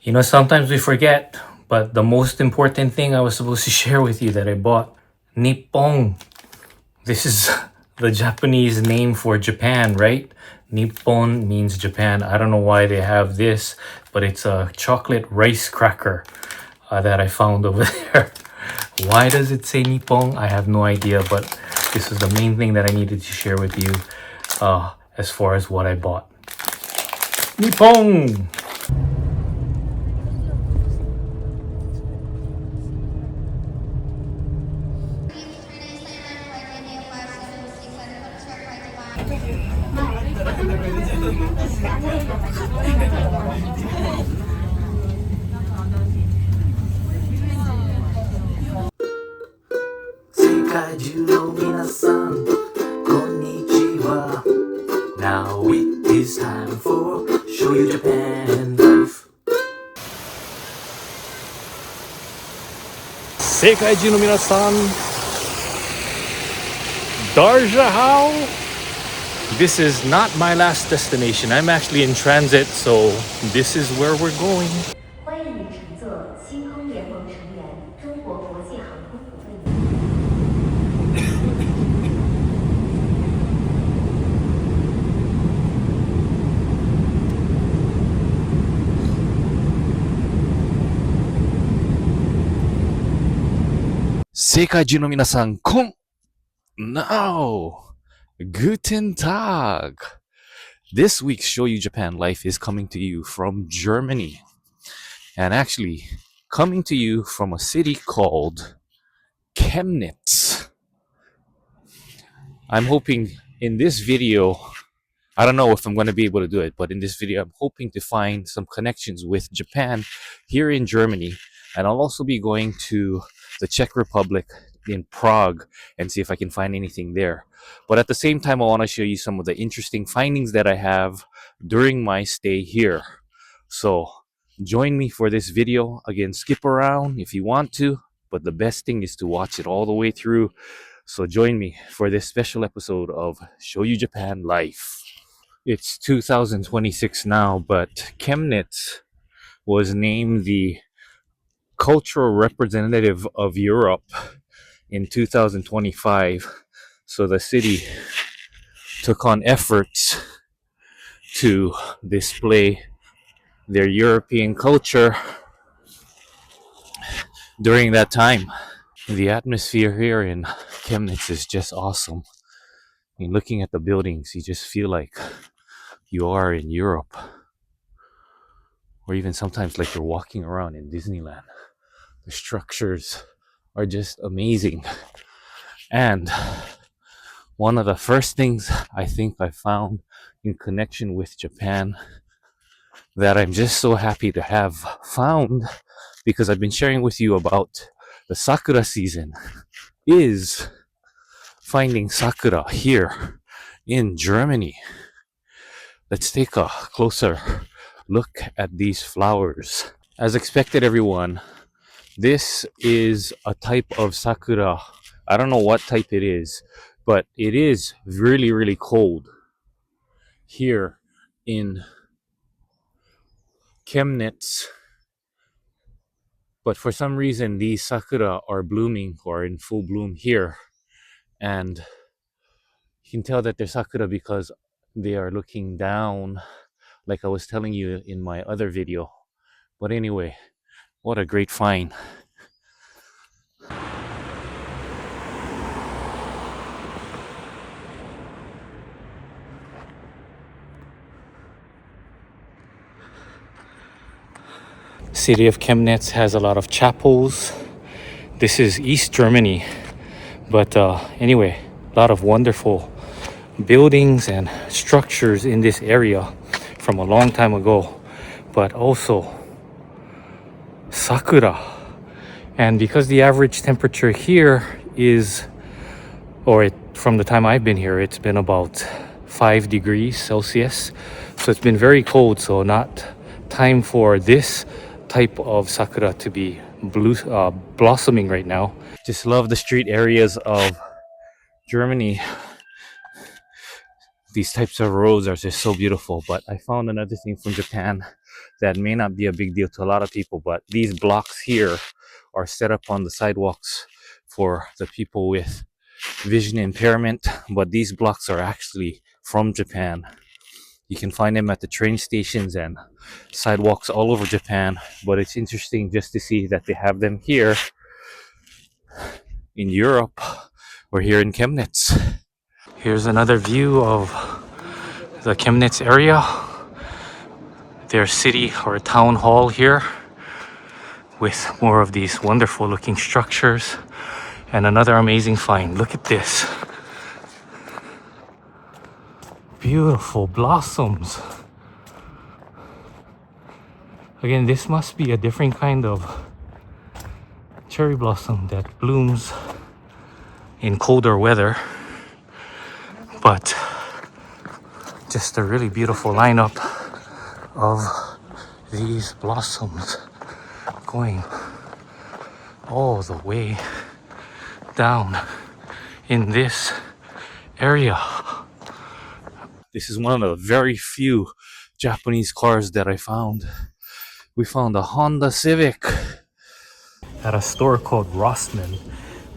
Sometimes we forget, but the most important thing I was supposed to share with you that I bought, Nippon. This is the Japanese name for Japan, right? Nippon means Japan. I don't know why they have this, but it's a chocolate rice cracker that I found over there. Why does it say Nippon? I have no idea, but this is the main thing that I needed to share with you as far as what I bought. Nippon! Now it is time for Shoyu Japan Life. 世界中の皆さん、Darja how? This is not my last destination. I'm actually in transit, so this is where we're going. 欢迎你乘坐星空联盟成员中国国际航空股份。世界中の皆さん、No! Guten Tag! This week's Shoyu Japan Life is coming to you from Germany. And actually, coming to you from a city called Chemnitz. I'm hoping in this video, I don't know if I'm going to be able to do it, but in this video, I'm hoping to find some connections with Japan here in Germany. And I'll also be going to the Czech Republic in Prague and see if I can find anything there. But at the same time, I want to show you some of the interesting findings that I have during my stay here. So join me for this video. Again, skip around if you want to, but the best thing is to watch it all the way through. So join me for this special episode of Shoyu Japan Life. It's 2026 now, but Chemnitz was named the cultural representative of Europe in 2025. So the city took on efforts to display their European culture during that time. The atmosphere here in Chemnitz is just awesome. I mean, looking at the buildings, you just feel like you are in Europe, or even sometimes like you're walking around in Disneyland. The structures are just amazing. And one of the first things I think I found in connection with Japan that I'm just so happy to have found, because I've been sharing with you about the sakura season, is finding sakura here in Germany. Let's take a closer look at these flowers. As expected, everyone, this is a type of sakura. I don't know what type it is, but it is really, really cold here in Chemnitz. But for some reason, these sakura are blooming or in full bloom here. And you can tell that they're sakura because they are looking down, like I was telling you in my other video. But anyway, what a great find. City of Chemnitz has a lot of chapels. This is East Germany, but anyway, a lot of wonderful buildings and structures in this area from a long time ago, but also sakura. And because the average temperature here is, from the time I've been here, it's been about 5 degrees Celsius, so it's been very cold. So not time for this type of sakura to be blossoming right now. Just love the street areas of Germany. These types of roads are just so beautiful. But I found another thing from Japan that may not be a big deal to a lot of people, but these blocks here are set up on the sidewalks for the people with vision impairment. But these blocks are actually from Japan. You can find them at the train stations and sidewalks all over Japan. But it's interesting just to see that they have them here in Europe or here in Chemnitz. Here's another view of the Chemnitz area. Their city or town hall here with more of these wonderful looking structures and another amazing find. Look at this. Beautiful blossoms. Again, this must be a different kind of cherry blossom that blooms in colder weather, but just a really beautiful lineup of these blossoms going all the way down in this area. This is one of the very few Japanese cars that I found. We found a Honda Civic at a store called Rossmann.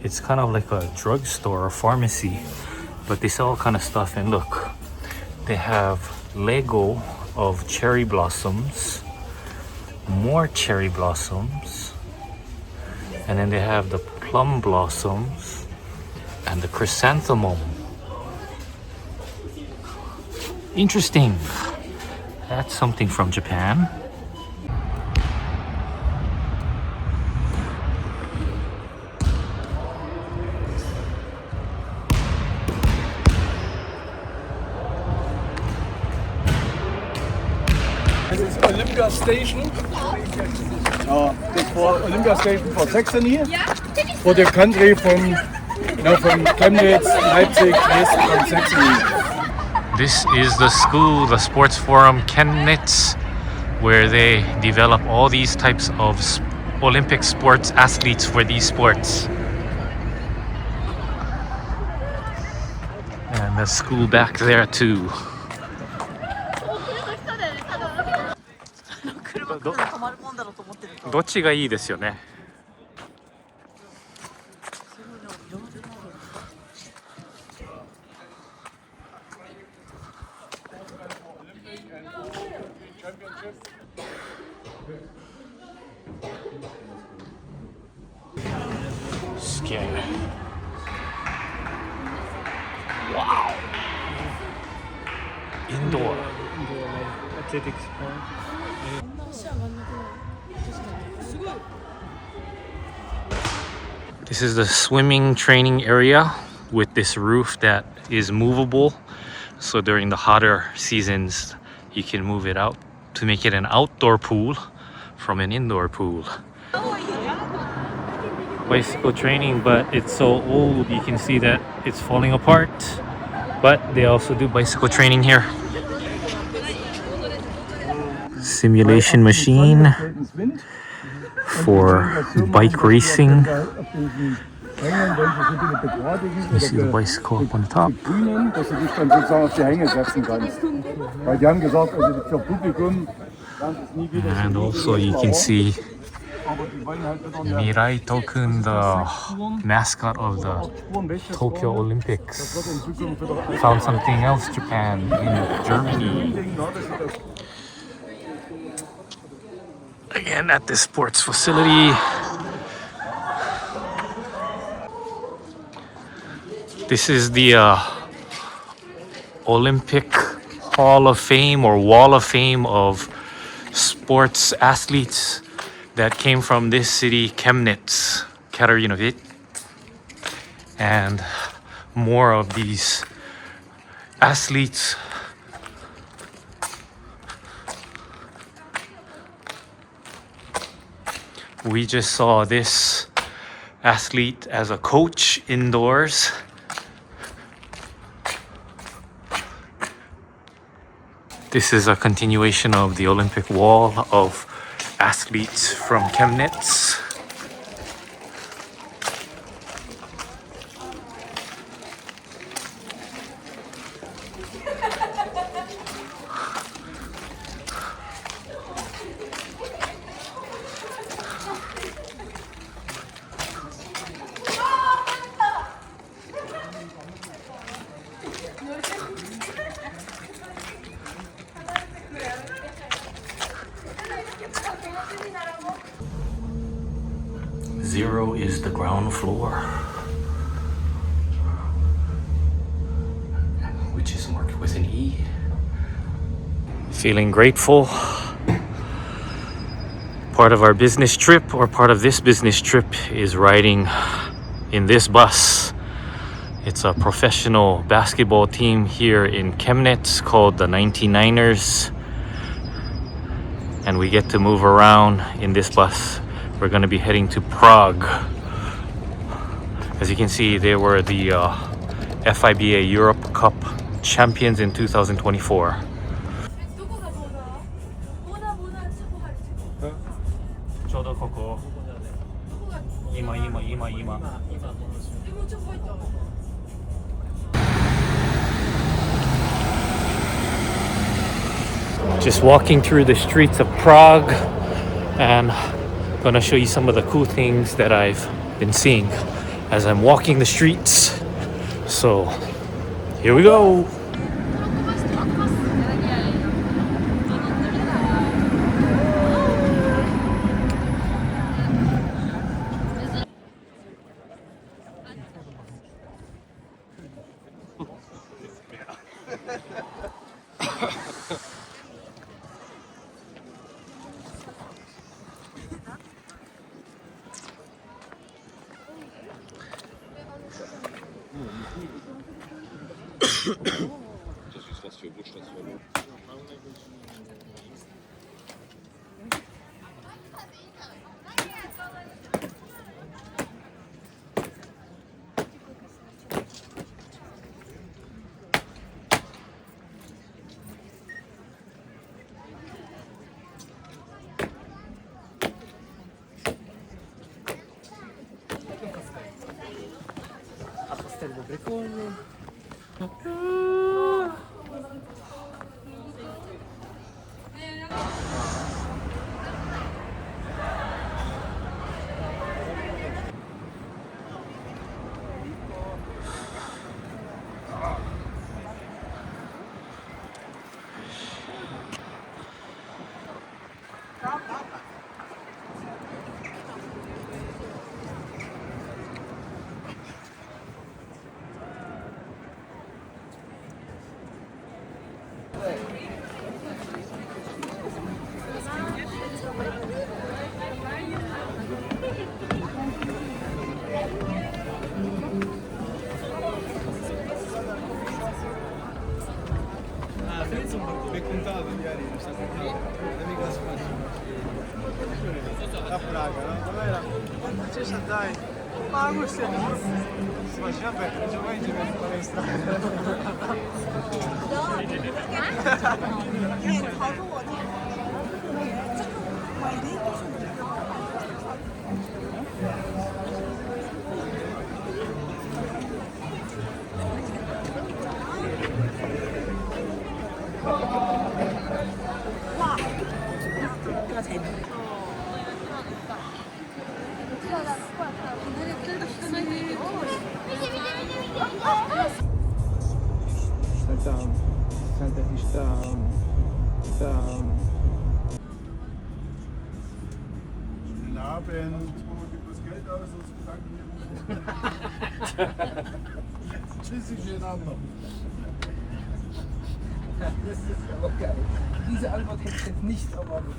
It's kind of like a drugstore or pharmacy, but they sell all kind of stuff. And look, they have Lego of cherry blossoms, more cherry blossoms, and then they have the plum blossoms and the chrysanthemum. Interesting. That's something from Japan. This is Olympia Station. This for Olympia Station for Saxony. For the country from Chemnitz, Leipzig, west from Saxony. This is the school, the Sports Forum Chemnitz, where they develop all these types of Olympic sports athletes for these sports. And the school back there too. どっちがいいですよね。Scary. Wow. Indoor. Athletics. This is the swimming training area with this roof that is movable. So during the hotter seasons, you can move it out to make it an outdoor pool from an indoor pool. Bicycle training, but it's so old, you can see that it's falling apart. But they also do bicycle training here. Simulation machine for bike racing. You see the bicycle up on the top. And also you can see Mirai-kun, the mascot of the Tokyo Olympics. Found something else, Japan, in Germany. Again at this sports facility. This is the Olympic Hall of Fame or Wall of Fame of sports athletes that came from this city, Chemnitz, Katarinavic. And more of these athletes. We just saw this athlete as a coach indoors. This is a continuation of the Olympic Wall of athletes from Chemnitz. 0 is the ground floor, which is marked with an E. Feeling grateful. Part of our business trip, or part of this business trip, is riding in this bus. It's a professional basketball team here in Chemnitz called the 99ers. And we get to move around in this bus. We're going to be heading to Prague. As you can see, they were the FIBA Europe Cup champions in 2024. Just walking through the streets of Prague, and I'm gonna show you some of the cool things that I've been seeing as I'm walking the streets. So here we go. Da Praga, no? Dov'era? Cioè, dai. Ma questo è... Si faceva bene, non mai in palestra. Schönen Abend noch. Das ist aber geil. Diese Antwort hätte ich jetzt nicht erwartet.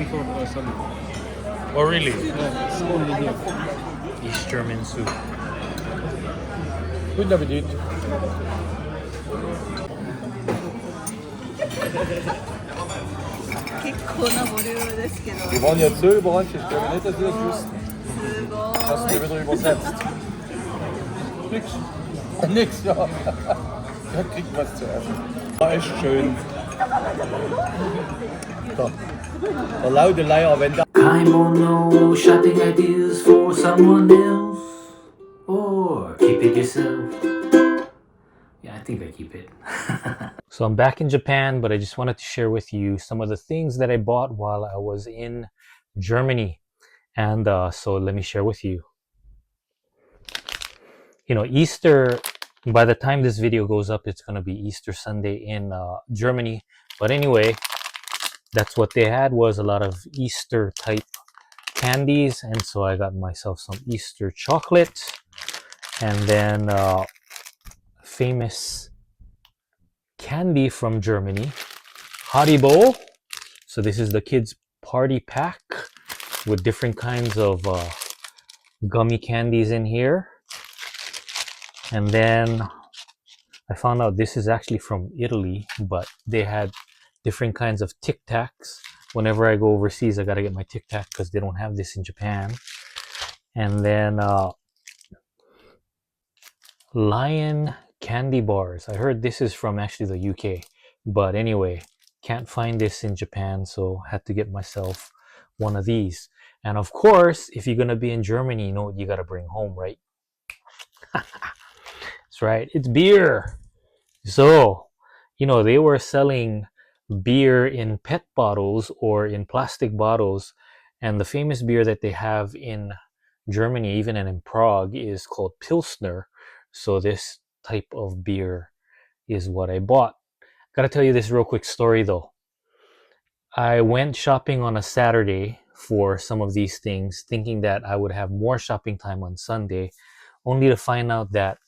waiting for Sally. Oh, really? Yeah, it's only here. East German soup. Guten Appetit. Wir waren jetzt so überrascht, ich glaube nicht, dass wir das wussten. Hast du wieder übersetzt? Nix. Nix, ja. Ja, kriegt was zu essen. War echt schön. Der laute Leier, wenn da. Kimono shopping ideas for someone else, or keep it yourself. Yeah, I think I keep it. So I'm back in Japan, but I just wanted to share with you some of the things that I bought while I was in Germany. And so let me share with you. You know, Easter, by the time this video goes up, it's going to be Easter Sunday in Germany. But anyway, that's what they had, was a lot of Easter type candies. And so I got myself some Easter chocolate, and then famous candy from Germany, Haribo. So this is the kids party pack with different kinds of gummy candies in here. And then I found out this is actually from Italy, but they had different kinds of Tic Tacs. Whenever I go overseas, I gotta get my Tic Tac because they don't have this in Japan. And then Lion candy bars. I heard this is from actually the UK, but anyway, can't find this in Japan, so had to get myself one of these. And of course, if you're gonna be in Germany, you know what you gotta bring home, right? That's right, it's beer. So, you know, they were selling beer in PET bottles or in plastic bottles, and the famous beer that they have in Germany, even in Prague, is called Pilsner. So this type of beer is what I bought. Gotta tell you this real quick story though. I went shopping on a Saturday for some of these things, thinking that I would have more shopping time on Sunday, only to find out that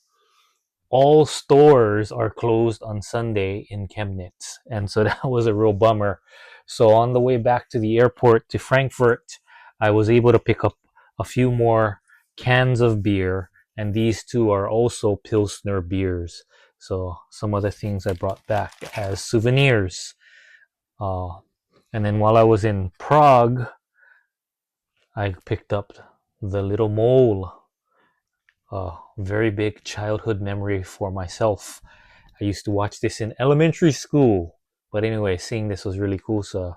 all stores are closed on Sunday in Chemnitz. And so that was a real bummer. So on the way back to the airport to Frankfurt, I was able to pick up a few more cans of beer, and these two are also Pilsner beers. So some of the things I brought back as souvenirs. And then while I was in Prague, I picked up The Little Mole. A very big childhood memory for myself. I used to watch this in elementary school. But anyway, seeing this was really cool, so I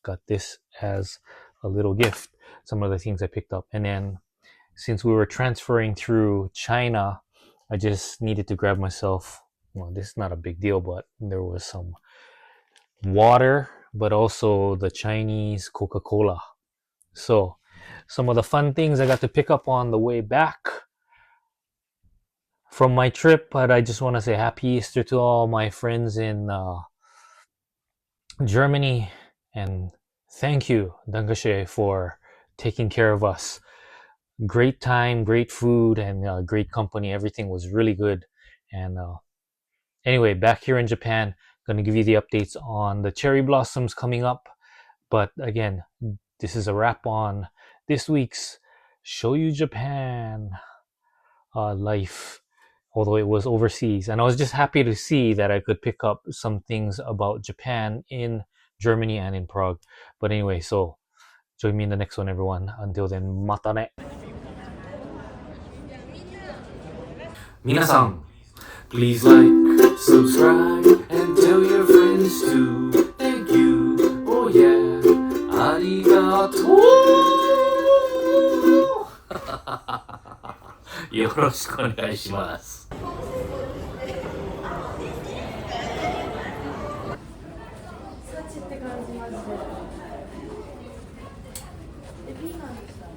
got this as a little gift. Some of the things I picked up. And then since we were transferring through China, I just needed to grab myself, well, this is not a big deal, but there was some water, but also the Chinese Coca-Cola. So some of the fun things I got to pick up on the way back from my trip. But I just want to say Happy Easter to all my friends in Germany, and thank you, Dankeschön, for taking care of us. Great time, great food, and great company. Everything was really good. And anyway, back here in Japan, going to give you the updates on the cherry blossoms coming up. But again, this is a wrap on this week's Shoyu Japan life, although it was overseas. And I was just happy to see that I could pick up some things about Japan in Germany and in Prague. But anyway, so join me in the next one, everyone. Until then, mata ne. 皆さん Please like, subscribe, and tell your friends too. Thank you, oh yeah, ありがとうよろしくお願いします。ピーマンでした。